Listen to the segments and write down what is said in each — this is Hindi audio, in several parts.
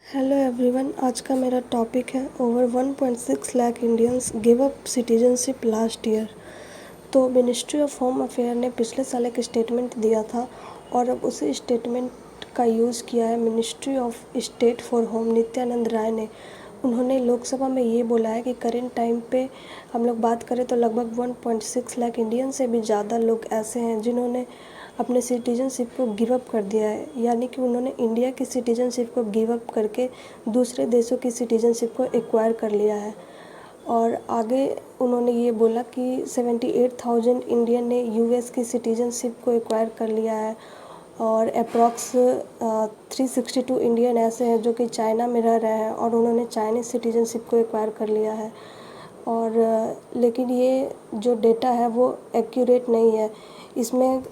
हेलो एवरीवन, आज का मेरा टॉपिक है over 1.6 lakh Indians give up citizenship last year. तो मिनिस्ट्री ऑफ होम अफेयर ने पिछले साल एक स्टेटमेंट दिया था और अब उसी स्टेटमेंट का यूज़ किया है ministry of state for home Nityanand Rai ने। उन्होंने लोकसभा में ये बोला है कि करेंट टाइम पे हम लोग बात करें तो लगभग 1.6 लाख इंडियन से भी ज़्यादा लोग ऐसे हैं जिन्होंने अपने सिटीजनशिप को गिव अप कर दिया है, यानी कि उन्होंने इंडिया की सिटीजनशिप को गिव अप करके दूसरे देशों की सिटीजनशिप को एक्वायर कर लिया है। और आगे उन्होंने ये बोला कि 78,000 इंडियन ने यूएस की सिटीजनशिप को एक्वायर कर लिया है और अप्रॉक्स 362 इंडियन ऐसे हैं जो कि चाइना में रह रहे हैं और उन्होंने चाइनीज़ सिटीजनशिप को एक्वायर कर लिया है। और लेकिन ये जो डेटा है वो एक्यूरेट नहीं है। इसमें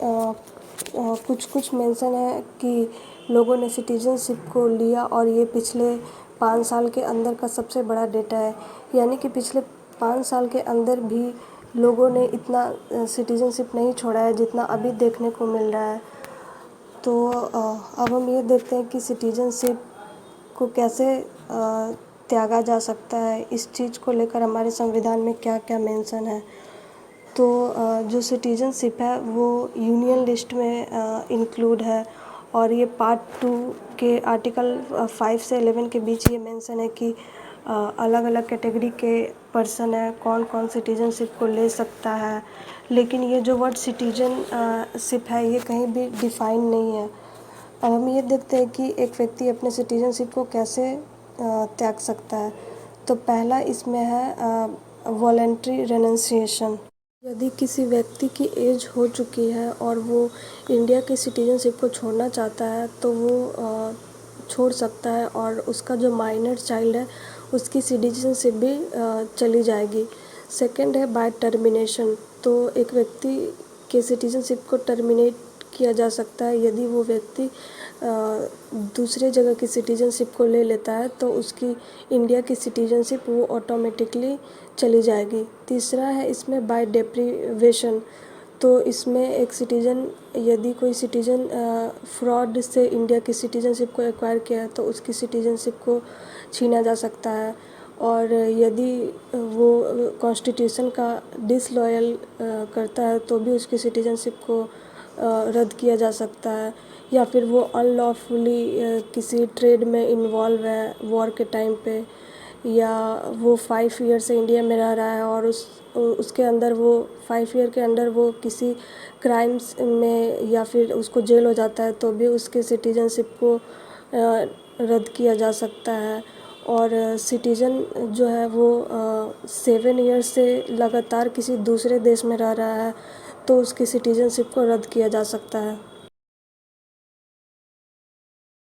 कुछ कुछ मेंशन है कि लोगों ने सिटीजनशिप को लिया और ये पिछले 5 साल के अंदर का सबसे बड़ा डेटा है, यानी कि पिछले 5 साल के अंदर भी लोगों ने इतना सिटीजनशिप नहीं छोड़ा है जितना अभी देखने को मिल रहा है। तो अब हम ये देखते हैं कि सिटीजनशिप को कैसे त्यागा जा सकता है। इस चीज़ को लेकर हमारे संविधान में क्या क्या मेंशन है। तो जो सिटीजनशिप है वो यूनियन लिस्ट में इंक्लूड है और ये पार्ट 2 के आर्टिकल 5 से 11 के बीच ये मेंशन है कि अलग अलग कैटेगरी के पर्सन है कौन कौन सिटीजनशिप को ले सकता है। लेकिन ये जो वर्ड सिटीजनशिप है ये कहीं भी डिफाइन नहीं है। अब हम ये देखते हैं कि एक व्यक्ति अपने सिटीजनशिप को कैसे त्याग सकता है। तो पहला इसमें है वॉलंटरी रेनंसिएशन। यदि किसी व्यक्ति की एज हो चुकी है और वो इंडिया की सिटीजनशिप को छोड़ना चाहता है तो वो छोड़ सकता है और उसका जो माइनर चाइल्ड है उसकी सिटीजनशिप भी चली जाएगी। सेकंड है बाय टर्मिनेशन। तो एक व्यक्ति के सिटीजनशिप को टर्मिनेट किया जा सकता है यदि वो व्यक्ति दूसरे जगह की सिटीजनशिप को ले लेता है तो उसकी इंडिया की सिटीजनशिप वो ऑटोमेटिकली चली जाएगी। तीसरा है इसमें बाय डेप्रिवेशन। तो इसमें एक सिटीजन यदि कोई सिटीजन फ्रॉड से इंडिया की सिटीजनशिप को एक्वायर किया है तो उसकी सिटीजनशिप को छीना जा सकता है। और यदि वो कॉन्स्टिट्यूशन का डिसलॉयल करता है तो भी उसकी सिटीजनशिप को रद्द किया जा सकता है। या फिर वो अनलॉफुली किसी ट्रेड में इन्वॉल्व है वॉर के टाइम पे, या वो 5 ईयर से इंडिया में रह रहा है और उसके अंदर वो 5 ईयर के अंदर वो किसी क्राइम्स में या फिर उसको जेल हो जाता है तो भी उसके सिटीजनशिप को रद्द किया जा सकता है। और सिटीजन जो है वो 7 ईयर से लगातार किसी दूसरे देश में रह रहा है तो उसकी सिटीजनशिप को रद्द किया जा सकता है।